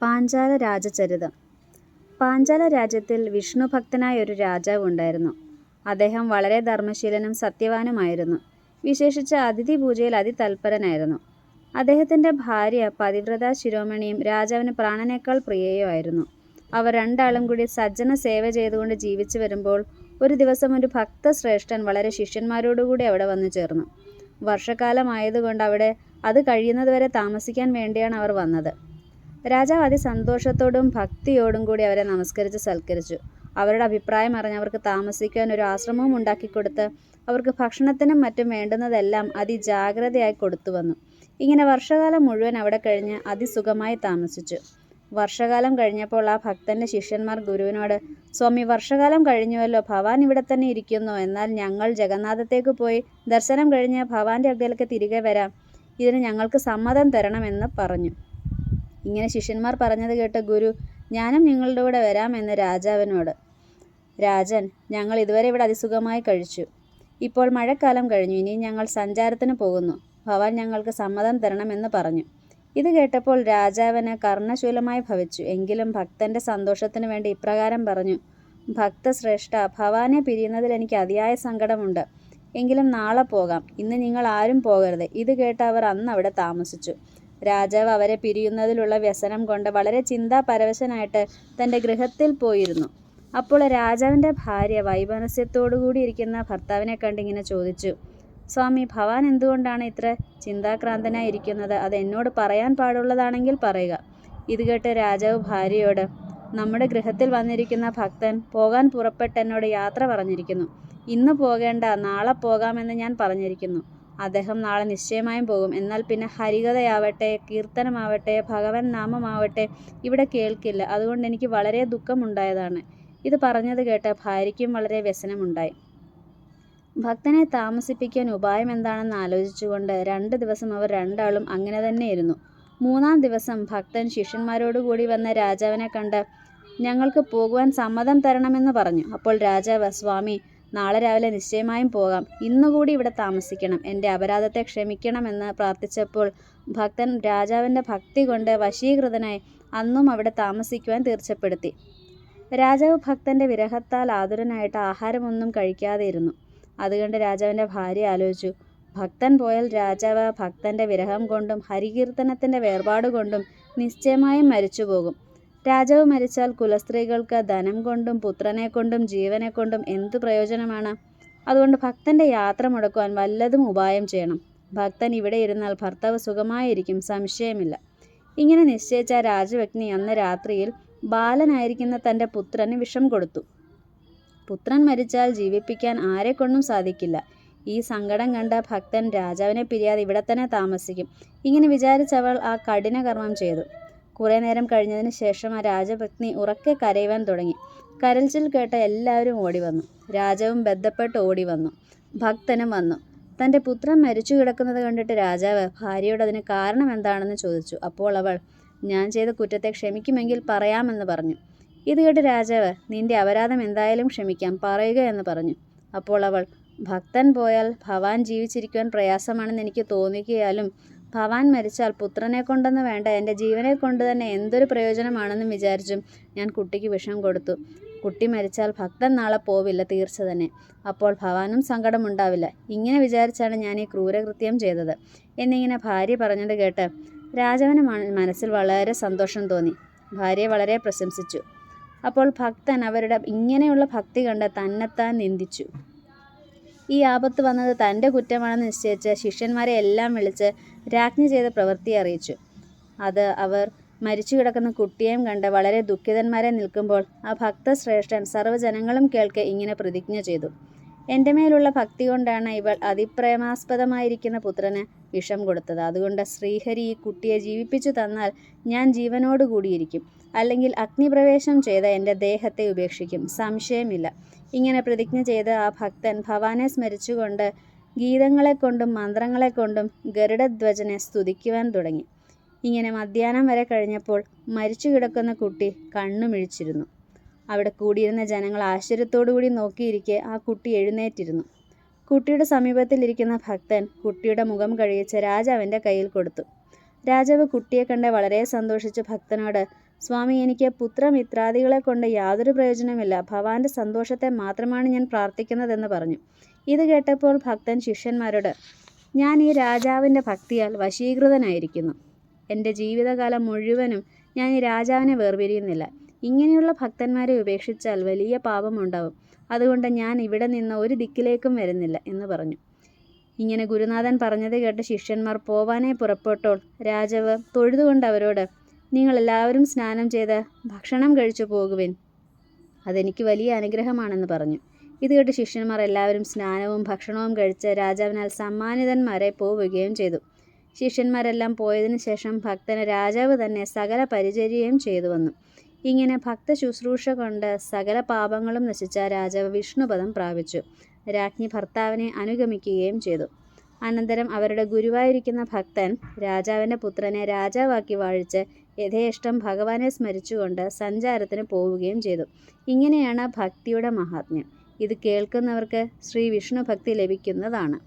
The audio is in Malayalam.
പാഞ്ചാല രാജചരിതം. പാഞ്ചാല രാജ്യത്തിൽ വിഷ്ണുഭക്തനായ ഒരു രാജാവ് ഉണ്ടായിരുന്നു. അദ്ദേഹം വളരെ ധർമ്മശീലനും സത്യവാനുമായിരുന്നു. വിശേഷിച്ച് അതിഥി പൂജയിൽ അതിതൽപരനായിരുന്നു. അദ്ദേഹത്തിൻ്റെ ഭാര്യ പതിവ്രതാ ശിരോമണിയും രാജാവിന് പ്രാണനേക്കാൾ പ്രിയയുമായിരുന്നു. അവർ രണ്ടാളും കൂടി സജ്ജന സേവ ചെയ്തുകൊണ്ട് ജീവിച്ചു വരുമ്പോൾ ഒരു ദിവസം ഒരു ഭക്തശ്രേഷ്ഠൻ വളരെ ശിഷ്യന്മാരോടുകൂടി അവിടെ വന്നു ചേർന്നു. വർഷക്കാലമായതുകൊണ്ട് അവിടെ അത് കഴിയുന്നതുവരെ താമസിക്കാൻ വേണ്ടിയാണ് അവർ വന്നത്. രാജാവ് അതിസന്തോഷത്തോടും ഭക്തിയോടും കൂടി അവരെ നമസ്കരിച്ച് സൽക്കരിച്ചു. അവരുടെ അഭിപ്രായം അറിഞ്ഞ് അവർക്ക് താമസിക്കാൻ ഒരു ആശ്രമവും ഉണ്ടാക്കിക്കൊടുത്ത് അവർക്ക് ഭക്ഷണത്തിനും മറ്റും വേണ്ടുന്നതെല്ലാം അതിജാഗ്രതയായി കൊടുത്തു വന്നു. ഇങ്ങനെ വർഷകാലം മുഴുവൻ അവിടെ കഴിഞ്ഞ് അതിസുഖമായി താമസിച്ചു. വർഷകാലം കഴിഞ്ഞപ്പോൾ ആ ഭക്തൻ്റെ ശിഷ്യന്മാർ ഗുരുവിനോട്, സ്വാമി, വർഷകാലം കഴിഞ്ഞുവല്ലോ, ഭവാൻ ഇവിടെ തന്നെ ഇരിക്കുന്നു. എന്നാൽ ഞങ്ങൾ ജഗന്നാഥത്തേക്ക് പോയി ദർശനം കഴിഞ്ഞ് ഭവാന്റെ അടുക്കലേക്ക് തിരികെ വരാം. ഇതിന് ഞങ്ങൾക്ക് സമ്മതം തരണമെന്ന് പറഞ്ഞു. ഇങ്ങനെ ശിഷ്യന്മാർ പറഞ്ഞത് കേട്ട് ഗുരു, ഞാനും നിങ്ങളുടെ കൂടെ വരാമെന്ന് രാജാവിനോട്. രാജൻ, ഞങ്ങൾ ഇതുവരെ ഇവിടെ അതിസുഖമായി കഴിച്ചു. ഇപ്പോൾ മഴക്കാലം കഴിഞ്ഞു. ഇനി ഞങ്ങൾ സഞ്ചാരത്തിന് പോകുന്നു. ഭവാൻ ഞങ്ങൾക്ക് സമ്മതം തരണമെന്ന് പറഞ്ഞു. ഇത് കേട്ടപ്പോൾ രാജാവിന് കർണശൂലമായി ഭവിച്ചു. എങ്കിലും ഭക്തൻ്റെ സന്തോഷത്തിന് വേണ്ടി ഇപ്രകാരം പറഞ്ഞു: ഭക്തശ്രേഷ്ഠ, ഭവാനെ പിരിയുന്നതിൽ എനിക്ക് അതിയായ സങ്കടമുണ്ട്. എങ്കിലും നാളെ പോകാം. ഇന്ന് നിങ്ങൾ ആരും പോകരുത്. ഇത് കേട്ട് അവർ അന്ന് അവിടെ താമസിച്ചു. രാജാവ് അവരെ പിരിയുന്നതിലുള്ള വ്യസനം കൊണ്ട് വളരെ ചിന്താപരവശനായിട്ട് തൻ്റെ ഗൃഹത്തിൽ പോയിരുന്നു. അപ്പോൾ രാജാവിൻ്റെ ഭാര്യ വൈമനസ്യത്തോടുകൂടി ഇരിക്കുന്ന ഭർത്താവിനെ കണ്ടിങ്ങനെ ചോദിച്ചു: സ്വാമി, ഭവാൻ എന്തുകൊണ്ടാണ് ഇത്ര ചിന്താക്രാന്തനായിരിക്കുന്നത്? അത് എന്നോട് പറയാൻ പാടുള്ളതാണെങ്കിൽ പറയുക. ഇത് കേട്ട് രാജാവ് ഭാര്യയോട്, നമ്മുടെ ഗൃഹത്തിൽ വന്നിരിക്കുന്ന ഭക്തൻ പോകാൻ പുറപ്പെട്ട് എന്നോട് യാത്ര പറഞ്ഞിരിക്കുന്നു. ഇന്ന് പോകേണ്ട, നാളെ പോകാമെന്ന് ഞാൻ പറഞ്ഞിരിക്കുന്നു. അദ്ദേഹം നാളെ നിശ്ചയമായും പോകും. എന്നാൽ പിന്നെ ഹരികഥയാവട്ടെ, കീർത്തനമാവട്ടെ, ഭഗവൻ നാമമാവട്ടെ ഇവിടെ കേൾക്കില്ല. അതുകൊണ്ട് എനിക്ക് വളരെ ദുഃഖമുണ്ടായതാണ്. ഇത് പറഞ്ഞത് കേട്ട് ഭാര്യയ്ക്കും വളരെ വ്യസനമുണ്ടായി. ഭക്തനെ താമസിപ്പിക്കാൻ ഉപായം എന്താണെന്ന് ആലോചിച്ചുകൊണ്ട് 2 ദിവസം അവർ രണ്ടാളും അങ്ങനെ തന്നെ ഇരുന്നു. 3-ാം ദിവസം ഭക്തൻ ശിഷ്യന്മാരോടുകൂടി വന്ന രാജാവിനെ കണ്ട് ഞങ്ങൾക്ക് പോകുവാൻ സമ്മതം തരണമെന്ന് പറഞ്ഞു. അപ്പോൾ രാജാവ്, സ്വാമി, നാളെ രാവിലെ നിശ്ചയമായും പോകാം. ഇന്നുകൂടി ഇവിടെ താമസിക്കണം. എൻ്റെ അപരാധത്തെ ക്ഷമിക്കണമെന്ന് പ്രാർത്ഥിച്ചപ്പോൾ ഭക്തൻ രാജാവിൻ്റെ ഭക്തി കൊണ്ട് വശീകൃതനായി അന്നും അവിടെ താമസിക്കുവാൻ തീർച്ചപ്പെടുത്തി. രാജാവ് ഭക്തൻ്റെ വിരഹത്താൽ ആതുരനായിട്ട് ആഹാരമൊന്നും കഴിക്കാതെ ഇരുന്നു. അതുകണ്ട് രാജാവിൻ്റെ ഭാര്യ ആലോചിച്ചു, ഭക്തൻ പോയാൽ രാജാവ് ഭക്തൻ്റെ വിരഹം കൊണ്ടും ഹരികീർത്തനത്തിൻ്റെ വേർപാടുകൊണ്ടും നിശ്ചയമായും മരിച്ചു പോകും. രാജാവ് മരിച്ചാൽ കുലസ്ത്രീകൾക്ക് ധനം കൊണ്ടും പുത്രനെ കൊണ്ടും ജീവനെ കൊണ്ടും എന്തു പ്രയോജനമാണ്? അതുകൊണ്ട് ഭക്തൻ്റെ യാത്ര മുടക്കുവാൻ വല്ലതും ഉപായം ചെയ്യണം. ഭക്തൻ ഇവിടെ ഇരുന്നാൽ ഭർത്താവ് സുഖമായിരിക്കും, സംശയമില്ല. ഇങ്ങനെ നിശ്ചയിച്ച രാജപത്നി അന്ന് രാത്രിയിൽ ബാലനായിരിക്കുന്ന തൻ്റെ പുത്രന് വിഷം കൊടുത്തു. പുത്രൻ മരിച്ചാൽ ജീവിപ്പിക്കാൻ ആരെക്കൊണ്ടും സാധിക്കില്ല. ഈ സങ്കടം കണ്ട ഭക്തൻ രാജാവിനെ പിരിയാതെ ഇവിടെ തന്നെ താമസിക്കും. ഇങ്ങനെ വിചാരിച്ചവൾ ആ കഠിന കർമ്മം ചെയ്തു. കുറേ നേരം കഴിഞ്ഞതിന് ശേഷം ആ രാജപത്നി ഉറക്കെ കരയുവാൻ തുടങ്ങി. കരച്ചിൽ കേട്ട എല്ലാവരും ഓടി വന്നു. രാജാവും ബന്ധപ്പെട്ട് ഓടി വന്നു. ഭക്തനും വന്നു. തൻ്റെ പുത്രൻ മരിച്ചു കിടക്കുന്നത് കണ്ടിട്ട് രാജാവ് ഭാര്യയോട് അതിന് കാരണം എന്താണെന്ന് ചോദിച്ചു. അപ്പോൾ അവൾ, ഞാൻ ചെയ്ത കുറ്റത്തെ ക്ഷമിക്കുമെങ്കിൽ പറയാമെന്ന് പറഞ്ഞു. ഇത് കേട്ട് രാജാവ്, നിന്റെ അപരാധം എന്തായാലും ക്ഷമിക്കാം, പറയുക എന്ന് പറഞ്ഞു. അപ്പോൾ അവൾ, ഭക്തൻ പോയാൽ ഭവാൻ ജീവിച്ചിരിക്കുവാൻ പ്രയാസമാണെന്ന് എനിക്ക് തോന്നിക്കുകയാലും ഭവാൻ മരിച്ചാൽ പുത്രനെ കൊണ്ടെന്ന് വേണ്ട എൻ്റെ ജീവനെ കൊണ്ട് തന്നെ എന്തൊരു പ്രയോജനമാണെന്നും വിചാരിച്ചും ഞാൻ കുട്ടിക്ക് വിഷം കൊടുത്തു. കുട്ടി മരിച്ചാൽ ഭക്തൻ നാളെ പോവില്ല, തീർച്ച തന്നെ. അപ്പോൾ ഭവാനും സങ്കടമുണ്ടാവില്ല. ഇങ്ങനെ വിചാരിച്ചാണ് ഞാൻ ഈ ക്രൂരകൃത്യം ചെയ്തത് എന്നിങ്ങനെ ഭാര്യ പറഞ്ഞത് കേട്ട് രാജാവിന് മനസ്സിൽ വളരെ സന്തോഷം തോന്നി. ഭാര്യയെ വളരെ പ്രശംസിച്ചു. അപ്പോൾ ഭക്തൻ അവരുടെ ഇങ്ങനെയുള്ള ഭക്തി കണ്ട് തന്നെത്താൻ നിന്ദിച്ചു. ഈ ആപത്ത് വന്നത് തൻ്റെ കുറ്റമാണെന്ന് നിശ്ചയിച്ച് ശിഷ്യന്മാരെ എല്ലാം വിളിച്ച് രാജ്ഞി ചെയ്ത പ്രവൃത്തി അറിയിച്ചു. അത് അവർ മരിച്ചു കിടക്കുന്ന കുട്ടിയെയും കണ്ട് വളരെ ദുഃഖിതന്മാരെ നിൽക്കുമ്പോൾ ആ ഭക്തശ്രേഷ്ഠൻ സർവ്വജനങ്ങളും കേൾക്കെ ഇങ്ങനെ പ്രതിജ്ഞ ചെയ്തു: എൻ്റെ മേലുള്ള ഭക്തി കൊണ്ടാണ് ഇവൾ അതിപ്രേമാസ്പദമായിരിക്കുന്ന പുത്രന് വിഷം കൊടുത്തത്. അതുകൊണ്ട് ശ്രീഹരി ഈ കുട്ടിയെ ജീവിപ്പിച്ചു തന്നാൽ ഞാൻ ജീവനോട് കൂടിയിരിക്കും. അല്ലെങ്കിൽ അഗ്നിപ്രവേശം ചെയ്ത് എൻ്റെ ദേഹത്തെ ഉപേക്ഷിക്കും, സംശയമില്ല. ഇങ്ങനെ പ്രതിജ്ഞ ചെയ്ത് ആ ഭക്തൻ ഭവാനെ സ്മരിച്ചുകൊണ്ട് ഗീതങ്ങളെക്കൊണ്ടും മന്ത്രങ്ങളെക്കൊണ്ടും ഗരുഡധ്വജനെ സ്തുതിക്കുവാൻ തുടങ്ങി. ഇങ്ങനെ മധ്യാഹ്നം വരെ കഴിഞ്ഞപ്പോൾ മരിച്ചു കിടക്കുന്ന കുട്ടി കണ്ണുമിഴിച്ചിരുന്നു. അവിടെ കൂടിയിരുന്ന ജനങ്ങൾ ആശ്ചര്യത്തോടുകൂടി നോക്കിയിരിക്കെ ആ കുട്ടി എഴുന്നേറ്റിരുന്നു. കുട്ടിയുടെ സമീപത്തിലിരിക്കുന്ന ഭക്തൻ കുട്ടിയുടെ മുഖം കഴിയിച്ച് രാജാവിൻ്റെ കയ്യിൽ കൊടുത്തു. രാജാവ് കുട്ടിയെ കണ്ട് വളരെ സന്തോഷിച്ച് ഭക്തനോട്, സ്വാമി, എനിക്ക് പുത്രമിത്രാദികളെ കൊണ്ട് യാതൊരു പ്രയോജനമില്ല. ഭവാന്റെ സന്തോഷത്തെ മാത്രമാണ് ഞാൻ പ്രാർത്ഥിക്കുന്നതെന്ന് പറഞ്ഞു. ഇത് കേട്ടപ്പോൾ ഭക്തൻ ശിഷ്യന്മാരോട്, ഞാൻ ഈ രാജാവിൻ്റെ ഭക്തിയാൽ വശീകൃതനായിരിക്കുന്നു. എൻ്റെ ജീവിതകാലം മുഴുവനും ഞാൻ ഈ രാജാവിനെ വേർപിരിയുന്നില്ല. ഇങ്ങനെയുള്ള ഭക്തന്മാരെ ഉപേക്ഷിച്ചാൽ വലിയ പാപമുണ്ടാവും. അതുകൊണ്ട് ഞാൻ ഇവിടെ നിന്ന് ഒരു ദിക്കിലേക്കും വരുന്നില്ല എന്ന് പറഞ്ഞു. ഇങ്ങനെ ഗുരുനാഥൻ പറഞ്ഞത് കേട്ട് ശിഷ്യന്മാർ പോവാനായി പുറപ്പെട്ടപ്പോൾ രാജാവ് തൊഴുതുകൊണ്ട് അവരോട്, നിങ്ങളെല്ലാവരും സ്നാനം ചെയ്ത് ഭക്ഷണം കഴിച്ചു പോകുവിൻ. അതെനിക്ക് വലിയ അനുഗ്രഹമാണെന്ന് പറഞ്ഞു. ഇത് കേട്ട് ശിഷ്യന്മാർ എല്ലാവരും സ്നാനവും ഭക്ഷണവും കഴിച്ച് രാജാവിനാൽ സമ്മാനിതന്മാരെ പോവുകയും ചെയ്തു. ശിഷ്യന്മാരെല്ലാം പോയതിനു ശേഷം ഭക്തന് രാജാവ് തന്നെ സകല പരിചര്യയും ചെയ്തു വന്നു. ഇങ്ങനെ ഭക്ത ശുശ്രൂഷ കൊണ്ട് സകല പാപങ്ങളും നശിച്ച രാജാവ് വിഷ്ണുപദം പ്രാപിച്ചു. രാജ്ഞി ഭർത്താവിനെ അനുഗമിക്കുകയും ചെയ്തു. അനന്തരം അവരുടെ ഗുരുവായിരിക്കുന്ന ഭക്തൻ രാജാവിൻ്റെ പുത്രനെ രാജാവാക്കി വാഴിച്ച് യഥേഷ്ടം ഭഗവാനെ സ്മരിച്ചുകൊണ്ട് സഞ്ചാരത്തിന് പോവുകയും ചെയ്തു. ഇങ്ങനെയാണ് ഭക്തിയുടെ മഹാത്മ്യം. ഇത് കേൾക്കുന്നവർക്ക് ശ്രീ വിഷ്ണു ഭക്തി ലഭിക്കുന്നതാണ്.